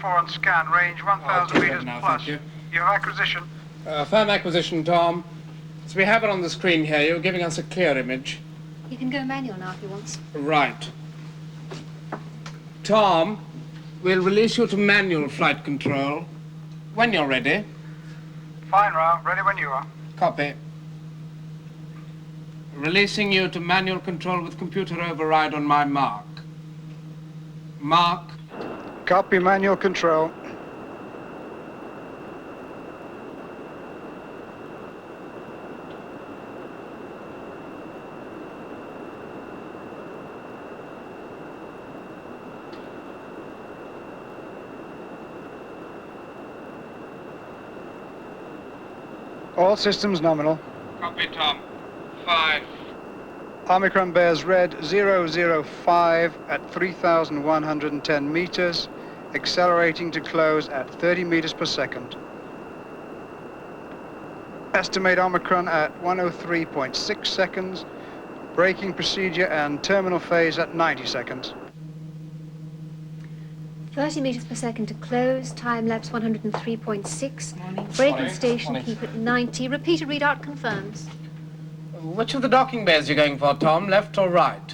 4 on scan, range 1,000 meters now, plus. thank you. You have acquisition? Firm acquisition, Tom. So we have it on the screen here. You're giving us a clear image. You can go manual now if you want. Right. Tom, we'll release you to manual flight control when you're ready. Fine, Ra. Ready when you are. Copy. Releasing you to manual control with computer override on my mark. Mark. Copy manual control. All systems nominal. Copy, Tom. 5. Omicron bears red 005 at 3,110 meters, accelerating to close at 30 meters per second. Estimate Omicron at 103.6 seconds, braking procedure and terminal phase at 90 seconds. 30 meters per second to close, time lapse 103.6. Morning. Braking station, keep at 90. Repeater readout confirms. Which of the docking bays are you going for, Tom? Left or right?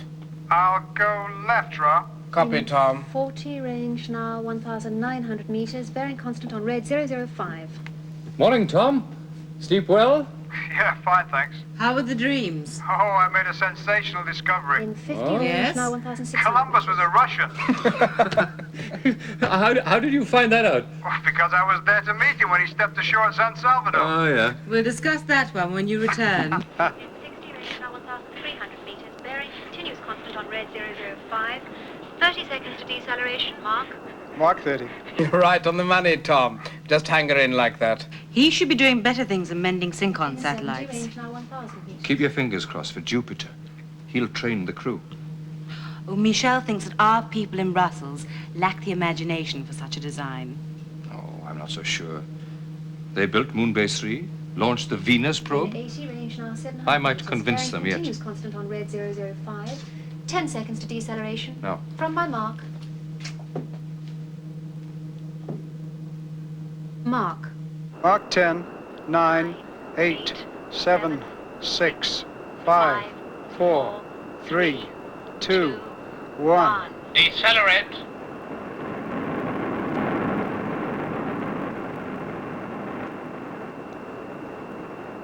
I'll go left, Ra. Copy, Tom. 40, range now 1,900 meters, bearing constant on red 005. Morning, Tom. Sleep well? Yeah, fine, thanks. How were the dreams? Oh, I made a sensational discovery. In 50, Oh. range Yes? now 1,600. Columbus was a Russian. How did you find that out? Well, because I was there to meet him when he stepped ashore at San Salvador. Oh, yeah. We'll discuss that one when you return. In 60, range now 1,300 meters, bearing continuous constant on red 005. 30 seconds to deceleration, Mark. Mark 30. You're right on the money, Tom. Just hang her in like that. He should be doing better things than mending Synchron In 70, satellites. range now 1,000 meters. Keep your fingers crossed for Jupiter. He'll train the crew. Oh, Michel thinks that our people in Brussels lack the imagination for such a design. Oh, I'm not so sure. They built MOONBASE 3, launched the Venus probe. In 80, range now 700 I might meters, convince bearing them yet. continuous constant on red 005. 10 seconds to deceleration. No. From my mark. Mark. Mark 10, 9, 8, 7, 6, 5, 4, 3, 2, 1. Decelerate.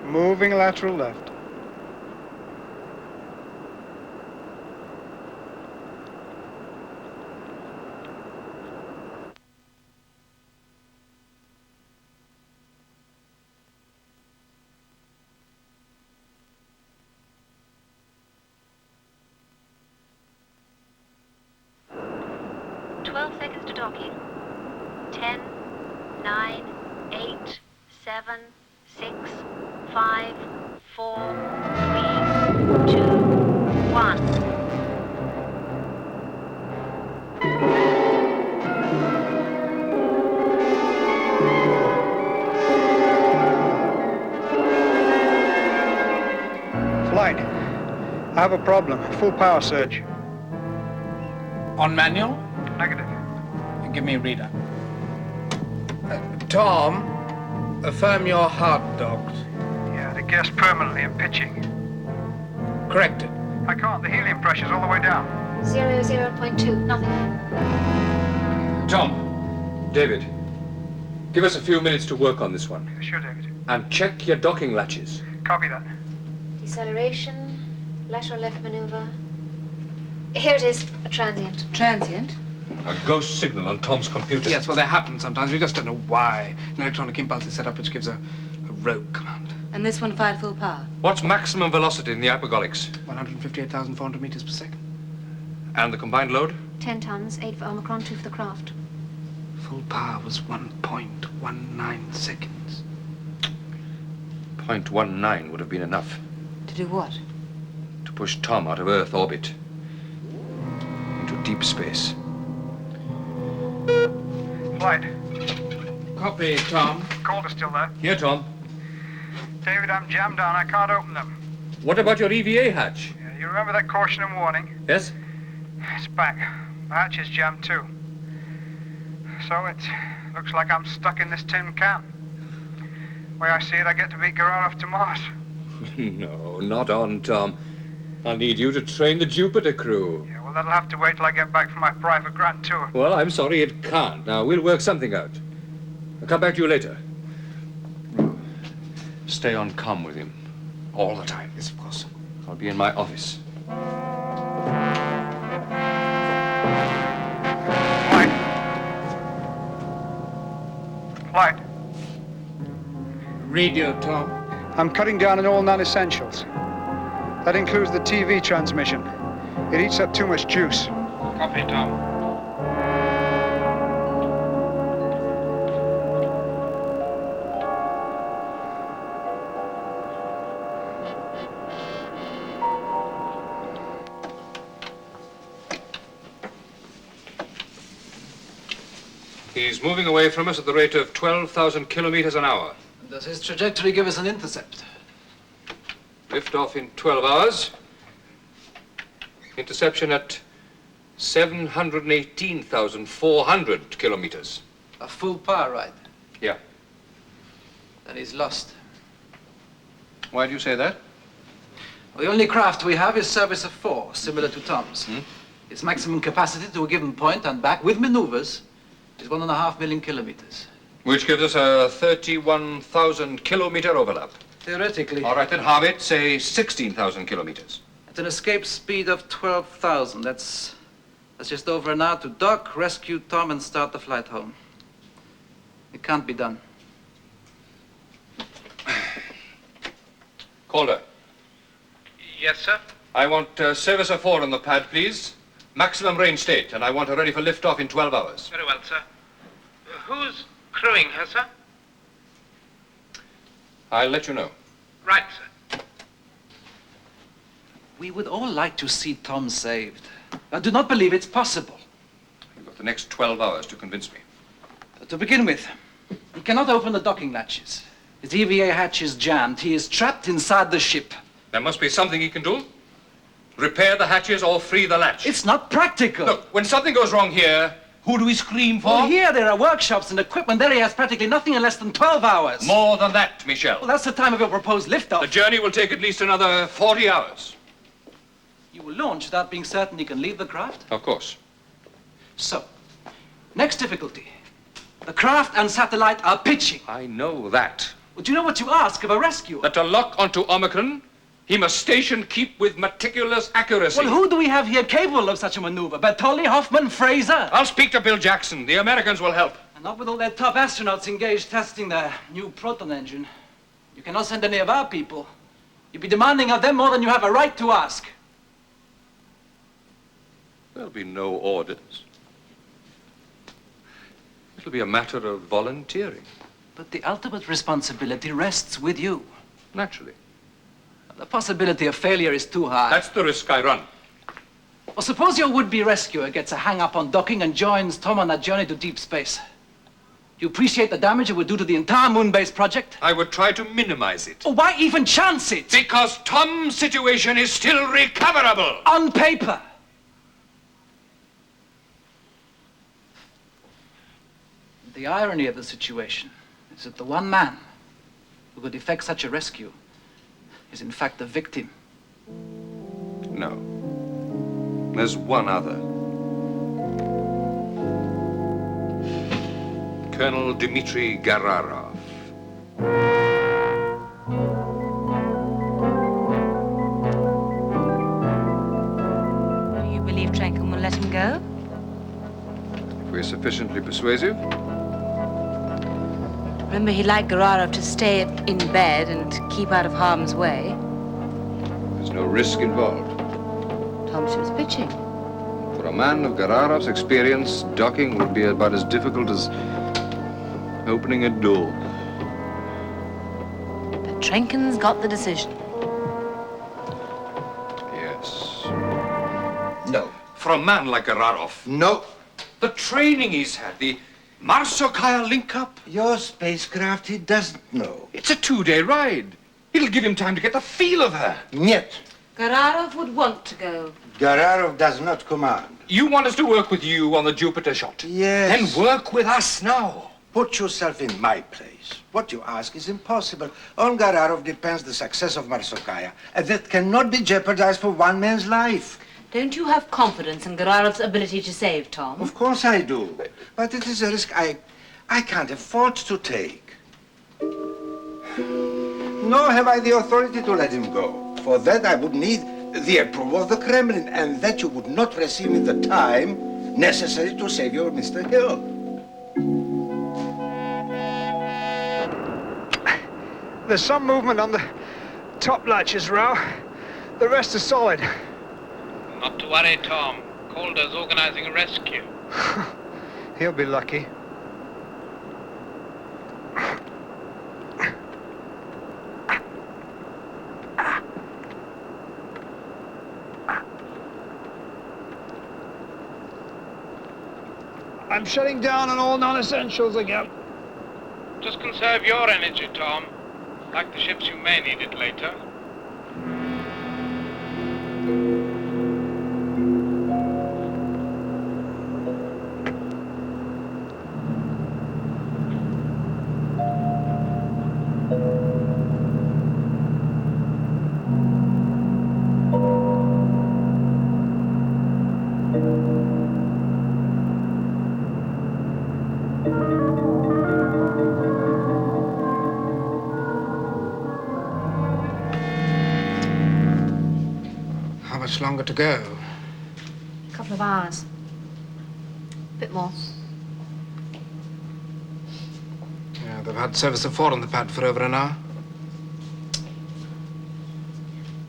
Moving lateral left. Seconds to docking. 10, 9, 8, 7, 6, 5, 4, 3, 2, 1. Flight. I have a problem. Full power surge. On manual? Negative. Give me a reader. Tom, affirm your heart docked. Yeah, the gas permanently and pitching. Corrected. I can't. The helium pressure's all the way down. 0.2, nothing. Tom, David, give us a few minutes to work on this one. Sure, David. And check your docking latches. Copy that. Deceleration, lateral left maneuver. Here it is, a transient. Transient? A ghost signal on Tom's computer. Yes, well, they happen sometimes. We just don't know why. An electronic impulse is set up which gives a rogue command. And this one fired full power? What's maximum velocity in the hypergolics? 158,400 meters per second. And the combined load? 10 tons, 8 for Omicron, 2 for the craft. Full power was 1.19 seconds. 0.19 would have been enough To do what? to push Tom out of Earth orbit into deep space. Flight. Copy, Tom. Calder's still there. Here, Tom. David, I'm jammed down. I can't open them. What about your EVA hatch? Yeah, you remember that caution and warning? Yes? It's back. The hatch is jammed too. So it looks like I'm stuck in this tin can. Way I see it, I get to beat Gararov to Mars. No, not on, Tom. I'll need you to train the Jupiter crew. Yeah, well, that'll have to wait till I get back from my private grand tour. Well, I'm sorry it can't. Now, we'll work something out. I'll come back to you later. Stay on comm with him. All the time. Yes, of course. I'll be in my office. Flight. Radio, Tom. I'm cutting down on all non-essentials. That includes the TV transmission. It eats up too much juice. Copy, Tom. He's moving away from us at the rate of 12,000 kilometers an hour. Does his trajectory give us an intercept? Lift off in 12 hours. Interception at 718,400 kilometers. A full power ride. Yeah. Then he's lost. Why do you say that? Well, the only craft we have is Service of 4, similar to Tom's. Its maximum capacity to a given point and back with maneuvers is 1.5 million kilometers. Which gives us a 31,000 kilometer overlap. Theoretically, All right, then halve it, say 16,000 kilometers. at an escape speed of 12,000, that's just over an hour to dock, rescue Tom, and start the flight home. It can't be done. Calder, Yes, sir. I want Service of 4 on the pad, please. Maximum range state, and I want her ready for liftoff in 12 hours. Very well, sir. Who's crewing her, sir? I'll let you know. Right, sir. We would all like to see Tom saved. I do not believe it's possible. You've got the next 12 hours to convince me. To begin with, he cannot open the docking latches. His EVA hatch is jammed. He is trapped inside the ship. There must be something he can do. Repair the hatches or free the latch. It's not practical. Look, when something goes wrong here, who do we scream for? Well, here there are workshops and equipment. There he has practically nothing in less than 12 hours. More than that, Michel. Well, that's the time of your proposed liftoff. The journey will take at least another 40 hours. You will launch without being certain he can leave the craft? Of course. So, next difficulty. The craft and satellite are pitching. I know that. Well, do you know what you ask of a rescuer? That to lock onto Omicron, he must station keep with meticulous accuracy. Well, who do we have here capable of such a maneuver? Bertolli, Hoffman, Fraser? I'll speak to Bill Jackson. The Americans will help. And not with all their top astronauts engaged testing their new proton engine. You cannot send any of our people. You'd be demanding of them more than you have a right to ask. There'll be no orders. It'll be a matter of volunteering. But the ultimate responsibility rests with you. Naturally. The possibility of failure is too high. That's the risk I run. Well, suppose your would-be rescuer gets a hang-up on docking and joins Tom on that journey to deep space. Do you appreciate the damage it would do to the entire MOONBASE project? I would try to minimize it. Well, why even chance it? Because Tom's situation is still recoverable. On paper. The irony of the situation is that the one man who could effect such a rescue is in fact the victim. No. There's one other. Colonel Dmitry Gararov. You believe Trenkin will let him go? If we're sufficiently persuasive. Remember, he'd like Gararov to stay in bed and keep out of harm's way. There's no risk involved. Tom, she was pitching. For a man of Gararov's experience, docking would be about as difficult as opening a door. But Trenkin's got the decision. Yes. No. For a man like Gararov, No. the training he's had, the Mars-Sokaya link-up, Your spacecraft, he doesn't know. it's a 2-day ride. It'll give him time to get the feel of her. Niet. Gararov would want to go. Gararov does not command. You want us to work with you on the Jupiter shot? Yes. Then work with us now. Put yourself in my place. What you ask is impossible. On Gararov depends the success of Marsokaya, and that cannot be jeopardized for one man's life. Don't you have confidence in Gararov's ability to save Tom? Of course I do. But it is a risk I can't afford to take. Nor have I the authority to let him go. For that I would need the approval of the Kremlin, and that you would not receive in the time necessary to save your Mr. Hill. There's some movement on the top latches, Rao. The rest is solid. Not to worry, Tom. Calder's organizing a rescue. He'll be lucky. I'm shutting down on all non-essentials again. Just conserve your energy, Tom. Like the ships, you may need it later. How much longer to go? A couple of hours. A bit more. Yeah, they've had service of 4 on the pad for over an hour.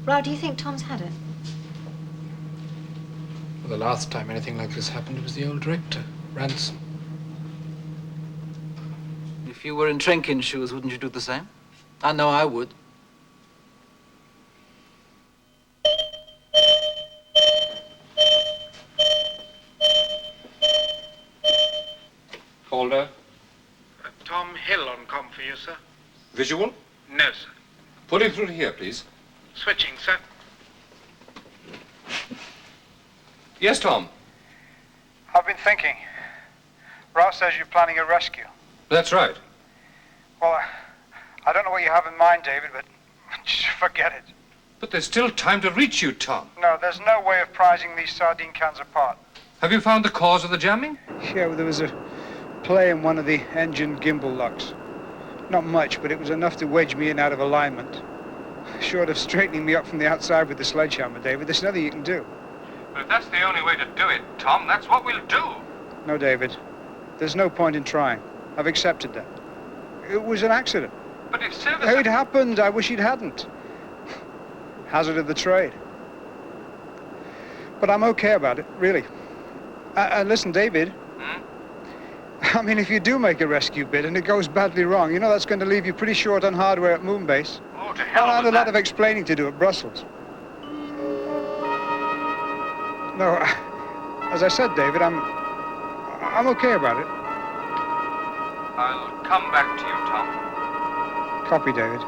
Rao, do you think Tom's had it? Well, the last time anything like this happened was the old director, Ransom. If you were in Trenkin's shoes, wouldn't you do the same? I know I would. Calder. Tom Hill on comm for you, sir. Visual? No, sir. Put him through to here, please. Switching, sir. Yes, Tom. I've been thinking. Rao says you're planning a rescue. That's right. Well, I don't know what you have in mind, David, but just forget it. But there's still time to reach you, Tom. No, there's no way of prizing these sardine cans apart. Have you found the cause of the jamming? Yeah, well, there was a play in one of the engine gimbal locks. Not much, but it was enough to wedge me in out of alignment. Short of straightening me up from the outside with the sledgehammer, David, there's nothing you can do. But if that's the only way to do it, Tom, that's what we'll do. No, David. There's no point in trying. I've accepted that. It was an accident. But if service... It happened. I wish it hadn't. Hazard of the trade. But I'm okay about it, really. And listen, David. I mean, if you do make a rescue bid and it goes badly wrong, you know that's going to leave you pretty short on hardware at MOONBASE. Oh, to hell And I have with a lot that. of explaining to do at Brussels. No, as I said, David, I'm okay about it. I'll come back to you, Tom. Copy, David.